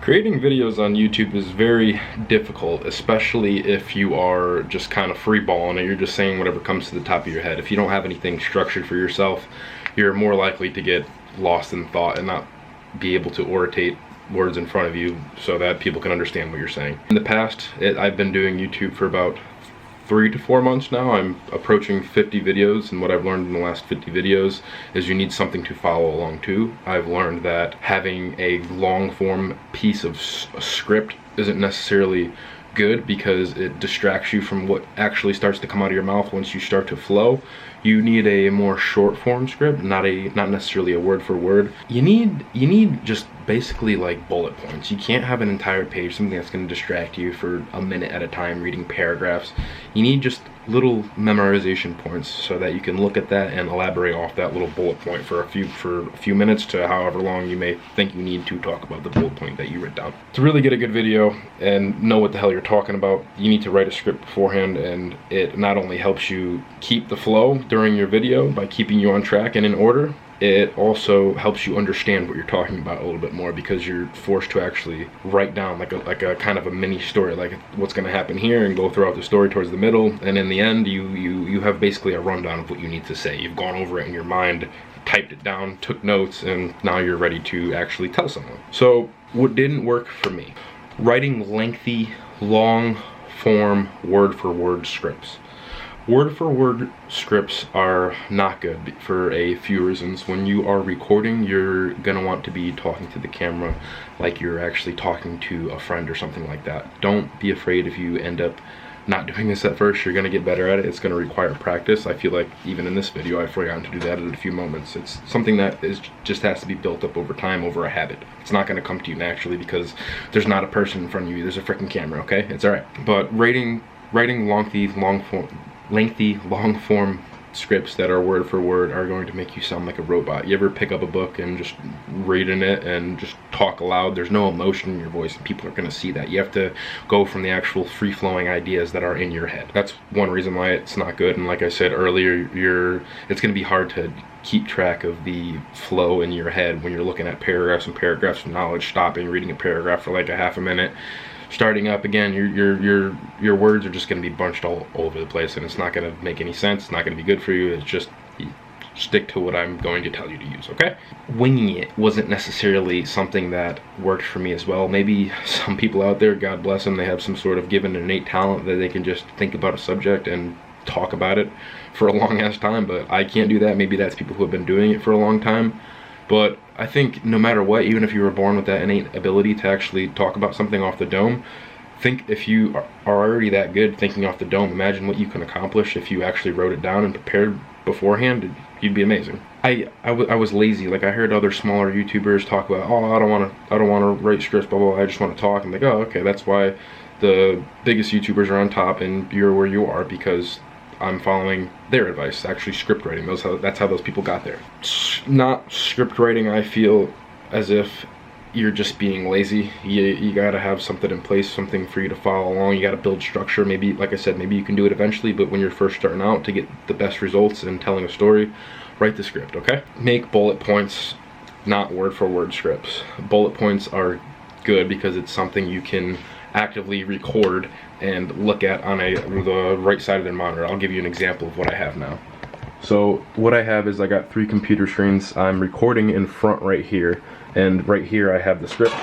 Creating videos on YouTube is very difficult, especially if you are just kind of freeballing it. You're just saying whatever comes to the top of your head. If you don't have anything structured for yourself, you're more likely to get lost in thought and not be able to orientate words in front of you so that people can understand what you're saying. In the past, I've been doing YouTube for about 3 to 4 months now. I'm approaching 50 videos, and what I've learned in the last 50 videos is you need something to follow along to. I've learned that having a long form piece of script isn't necessarily good because it distracts you from what actually starts to come out of your mouth once you start to flow. You need a more short form script, not necessarily a word for word. You need just basically like bullet points. You can't have an entire page, something that's going to distract you for a minute at a time reading paragraphs. You need just little memorization points so that you can look at that and elaborate off that little bullet point for a few minutes to however long you may think you need to talk about the bullet point that you wrote down. To really get a good video and know what the hell you're talking about, you need to write a script beforehand, and it not only helps you keep the flow during your video by keeping you on track and in order, it also helps you understand what you're talking about a little bit more because you're forced to actually write down like a kind of a mini story, like what's going to happen here, and go throughout the story towards the middle, and in the end you have basically a rundown of what you need to say. You've gone over it in your mind, typed it down, took notes, and now you're ready to actually tell someone. So what didn't work for me? Writing lengthy, long form word for word scripts. Word for word scripts are not good for a few reasons. When you are recording, you're gonna want to be talking to the camera like you're actually talking to a friend or something like that. Don't be afraid if you end up not doing this at first. You're gonna get better at it. It's gonna require practice. I feel like even in this video I've forgotten to do that at a few moments. It's something that just has to be built up over time, over a habit. It's not gonna come to you naturally because there's not a person in front of you, there's a freaking camera, okay? It's alright. But writing lengthy long form scripts that are word for word are going to make you sound like a robot. You ever pick up a book and just read in it and just talk aloud? There's no emotion in your voice, and people are going to see that. You have to go from the actual free-flowing ideas that are in your head. That's one reason why it's not good. And like I said earlier, it's going to be hard to keep track of the flow in your head when you're looking at paragraphs and paragraphs of knowledge, stopping, reading a paragraph for like a half a minute, starting up again. Your words are just going to be bunched all over the place, and it's not going to make any sense. It's not going to be good for you. It's just stick to what I'm going to tell you to use, okay? Winging it wasn't necessarily something that worked for me as well. Maybe some people out there, God bless them, they have some sort of given innate talent that they can just think about a subject and talk about it for a long ass time, but I can't do that. Maybe that's people who have been doing it for a long time. But I think no matter what, even if you were born with that innate ability to actually talk about something off the dome, think if you are already that good thinking off the dome, imagine what you can accomplish if you actually wrote it down and prepared beforehand. You'd be amazing. I was lazy. Like, I heard other smaller YouTubers talk about, oh, I don't want to write scripts, blah, blah, blah, I just want to talk. I'm like, oh, okay, that's why the biggest YouTubers are on top and you're where you are, because I'm following their advice, actually script writing. That's how those people got there. Not script writing, I feel as if you're just being lazy. You gotta have something in place, something for you to follow along. You gotta build structure. Maybe, like I said, maybe you can do it eventually, but when you're first starting out, to get the best results in telling a story, write the script, okay? Make bullet points, not word for word scripts. Bullet points are good because it's something you can actively record and look at on the right side of the monitor. I'll give you an example of what I have now. So what I have is I got 3 computer screens. I'm recording in front right here, and right here I have the script.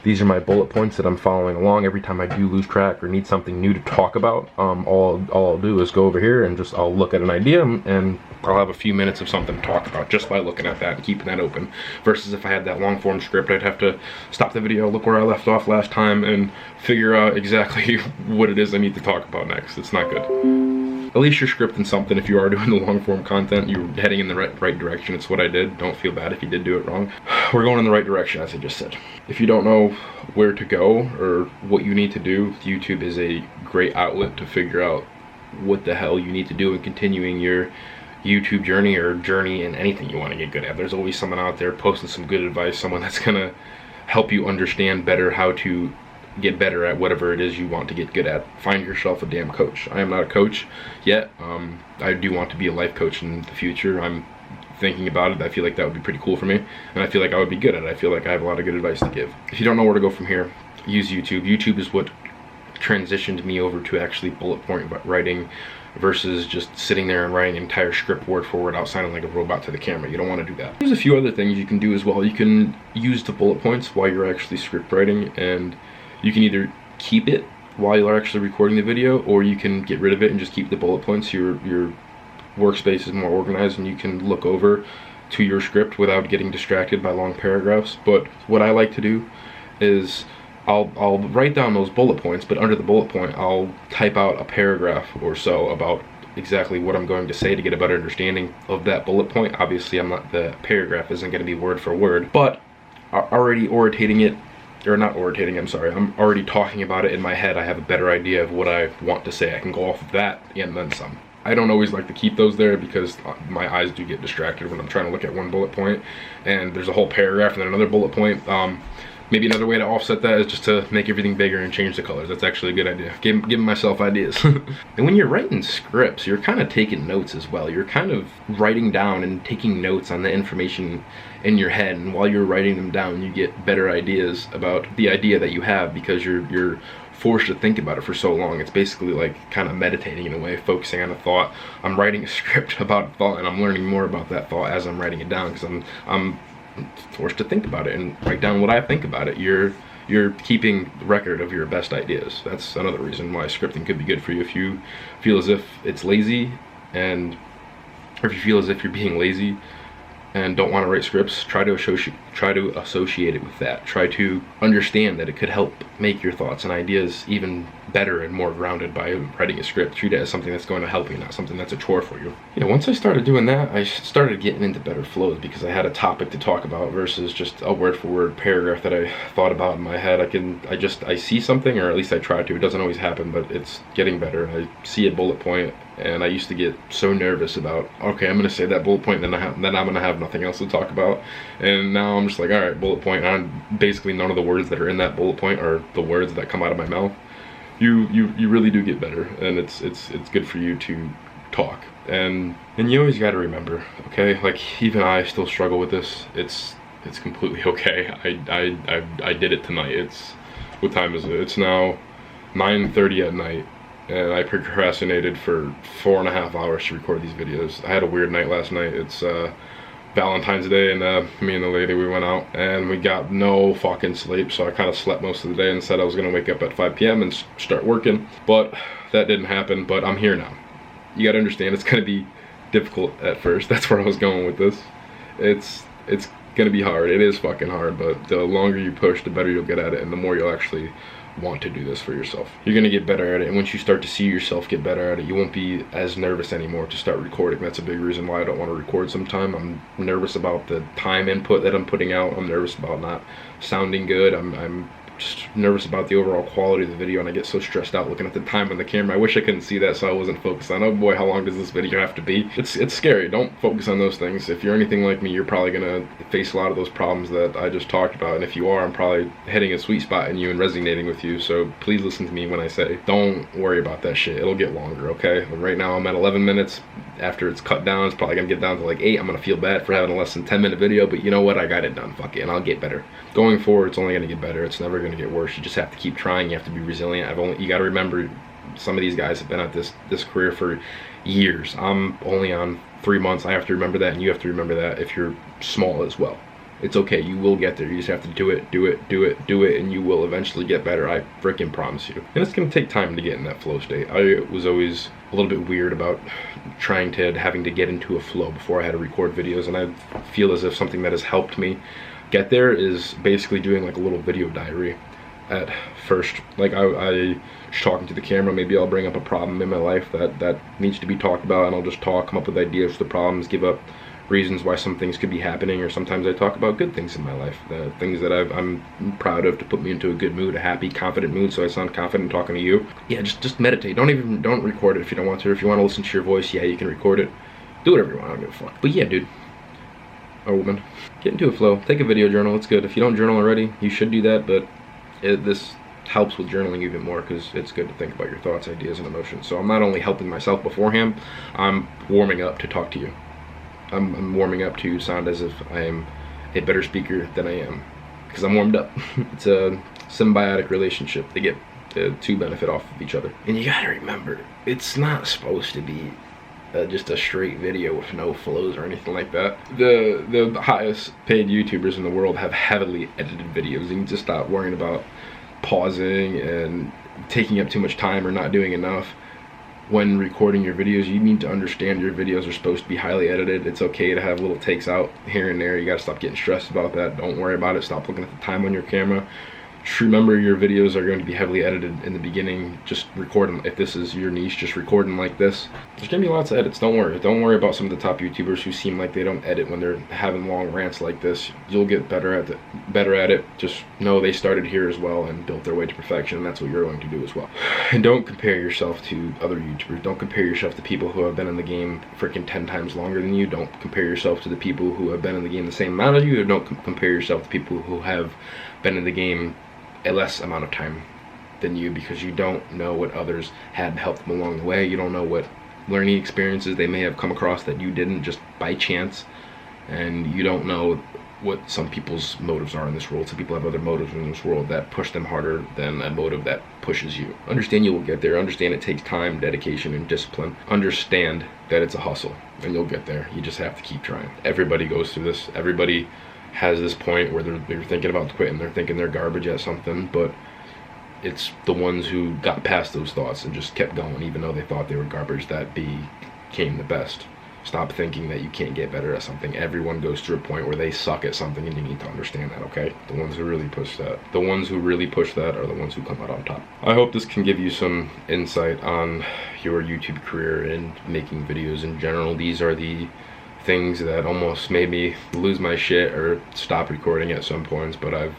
These are my bullet points that I'm following along. Every time I do lose track or need something new to talk about, all I'll do is go over here and I'll look at an idea, and I'll have a few minutes of something to talk about just by looking at that and keeping that open. Versus if I had that long form script, I'd have to stop the video, look where I left off last time, and figure out exactly what it is I need to talk about next. It's not good. At least you're scripting something. If you are doing the long form content, you're heading in the right direction. It's what I did. Don't feel bad if you did do it wrong. We're going in the right direction, as I just said. If you don't know where to go or what you need to do, YouTube is a great outlet to figure out what the hell you need to do in continuing your YouTube journey or journey in anything you want to get good at. There's always someone out there posting some good advice, someone that's gonna help you understand better how to get better at whatever it is you want to get good at. Find yourself a damn coach. I am not a coach yet. I do want to be a life coach in the future. I'm thinking about it, I feel like that would be pretty cool for me, and I feel like I would be good at it. I feel like I have a lot of good advice to give. If you don't know where to go from here, use YouTube. YouTube is what transitioned me over to actually bullet point writing versus just sitting there and writing an entire script word for word out sounding like a robot to the camera. You don't want to do that. There's a few other things you can do as well. You can use the bullet points while you're actually script writing, and you can either keep it while you're actually recording the video, or you can get rid of it and just keep the bullet points. Your workspace is more organized and you can look over to your script without getting distracted by long paragraphs. But what I like to do is I'll write down those bullet points, but under the bullet point I'll type out a paragraph or so about exactly what I'm going to say to get a better understanding of that bullet point. Obviously the paragraph isn't going to be word for word, but already orating it, or not orating, I'm sorry, I'm already talking about it in my head. I have a better idea of what I want to say. I can go off of that and then some. I don't always like to keep those there because my eyes do get distracted when I'm trying to look at one bullet point and there's a whole paragraph and then another bullet point. Maybe another way to offset that is just to make everything bigger and change the colors. That's actually a good idea. Giving myself ideas. And when you're writing scripts, you're kind of taking notes as well. You're kind of writing down and taking notes on the information in your head, and while you're writing them down, you get better ideas about the idea that you have because you're forced to think about it for so long. It's basically like kind of meditating in a way, focusing on a thought. I'm writing a script about a thought and I'm learning more about that thought as I'm writing it down because I'm forced to think about it and write down what I think about it. You're keeping record of your best ideas. That's another reason why scripting could be good for you. If you feel as if it's lazy, or if you feel as if you're being lazy and don't want to write scripts, try to associate it with that. Try to understand that it could help make your thoughts and ideas even better and more grounded by writing a script. Treat it as something that's going to help you, not something that's a chore for you. Once I started doing that, I started getting into better flows because I had a topic to talk about versus just a word for word paragraph that I thought about in my head. I see something, or at least I try to. It doesn't always happen, but it's getting better. I see a bullet point and I used to get so nervous about, okay, I'm gonna say that bullet point, then I'm gonna have nothing else to talk about. And now I'm just like, all right, bullet point, and basically none of the words that are in that bullet point are the words that come out of my mouth. You really do get better, and it's good for you to talk. And you always got to remember, okay, like even I still struggle with this. It's completely okay. I did it tonight. What time is it? It's now 9:30 at night, and I procrastinated for 4.5 hours to record these videos. I had a weird night last night. It's Valentine's Day, and me and the lady, we went out and we got no fucking sleep, so I kind of slept most of the day and said I was gonna wake up at 5 p.m. and start working, but that didn't happen. But I'm here now. You gotta understand, it's gonna be difficult at first. That's where I was going with this. It's gonna be hard. It is fucking hard, but the longer you push, the better you'll get at it, and the more you'll actually want to do this for yourself. You're gonna get better at it, and once you start to see yourself get better at it, you won't be as nervous anymore to start recording. That's a big reason why I don't want to record sometime. I'm nervous about the time input that I'm putting out. I'm nervous about not sounding good. I'm just nervous about the overall quality of the video, and I get so stressed out looking at the time on the camera. I wish I couldn't see that, so I wasn't focused on, oh boy, how long does this video have to be? It's scary. Don't focus on those things. If you're anything like me, you're probably gonna face a lot of those problems that I just talked about, and if you are, I'm probably hitting a sweet spot in you and resonating with you. So please listen to me when I say, don't worry about that shit. It'll get longer, okay? Right now I'm at 11 minutes. After it's cut down, it's probably gonna get down to like 8. I'm gonna feel bad for having a less than 10-minute video, but you know what? I got it done. Fuck it, and I'll get better. Going forward, it's only gonna get better. It's never gonna get worse. You just have to keep trying. You have to be resilient. You gotta remember, some of these guys have been at this career for years. I'm only on 3 months. I have to remember that, and you have to remember that if you're small as well. It's okay, you will get there. You just have to do it, and you will eventually get better. I freaking promise you. And it's gonna take time to get in that flow state. I was always a little bit weird about having to get into a flow before I had to record videos, and I feel as if something that has helped me get there is basically doing like a little video diary at first. Like I just talking to the camera, maybe I'll bring up a problem in my life that needs to be talked about, and I'll just come up with ideas for the problems, give up reasons why some things could be happening, or sometimes I talk about good things in my life, the things that I'm proud of to put me into a good mood, a happy, confident mood, so I sound confident talking to you. Yeah, just meditate. Don't record it if you don't want to. If you want to listen to your voice, yeah, you can record it. Do whatever you want, I don't give a fuck. But yeah, dude, or woman, get into a flow. Take a video journal, it's good. If you don't journal already, you should do that, but this helps with journaling even more because it's good to think about your thoughts, ideas, and emotions. So I'm not only helping myself beforehand, I'm warming up to talk to you. I'm warming up to sound as if I am a better speaker than I am, because I'm warmed up. It's a symbiotic relationship. They get the two benefit off of each other. And you gotta remember, it's not supposed to be just a straight video with no flows or anything like that. The highest paid YouTubers in the world have heavily edited videos. You need to stop worrying about pausing and taking up too much time or not doing enough when recording your videos. You need to understand your videos are supposed to be highly edited. It's okay to have little takes out here and there. You gotta stop getting stressed about that. Don't worry about it. Stop looking at the time on your camera. Just remember, your videos are going to be heavily edited in the beginning. Just record them. If this is your niche, just record them like this. There's gonna be lots of edits. Don't worry about some of the top YouTubers who seem like they don't edit when they're having long rants like this. You'll get better at it. Just know they started here as well and built their way to perfection, and that's what you're going to do as well. And don't compare yourself to other YouTubers. Don't compare yourself to people who have been in the game freaking 10 times longer than you. Don't compare yourself to the people who have been in the game the same amount as you. Or don't compare yourself to people who have been in the game a less amount of time than you, because you don't know what others had helped them along the way. You don't know what learning experiences they may have come across that you didn't, just by chance. And you don't know what some people's motives are in this world. Some people have other motives in this world that push them harder than a motive that pushes you. Understand you will get there. Understand it takes time, dedication, and discipline. Understand that it's a hustle, and you'll get there. You just have to keep trying. Everybody goes through this. Everybody has this point where they're thinking about quitting. They're thinking they're garbage at something, but it's the ones who got past those thoughts and just kept going even though they thought they were garbage that became the best. Stop thinking that you can't get better at something. Everyone goes through a point where they suck at something, and you need to understand that, okay? The ones who really push that. The ones who really push that are the ones who come out on top. I hope this can give you some insight on your YouTube career and making videos in general. These are the things that almost made me lose my shit or stop recording at some points, but I've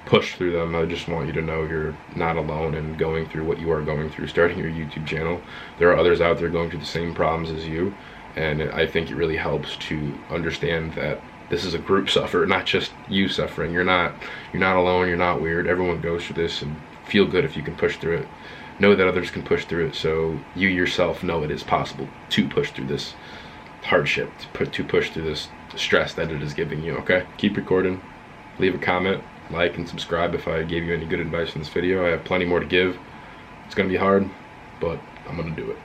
pushed through them. I just want you to know you're not alone in going through what you are going through starting your YouTube channel. There are others out there going through the same problems as you, and I think it really helps to understand that this is a group suffer, not just you suffering. You're not alone. You're not weird. Everyone goes through this, and feel good if you can push through it. Know that others can push through it, so you yourself know it is possible to push through this hardship, to push through this stress that it is giving you, okay? Keep recording, leave a comment, like, and subscribe if I gave you any good advice in this video. I have plenty more to give. It's gonna be hard, but I'm gonna do it.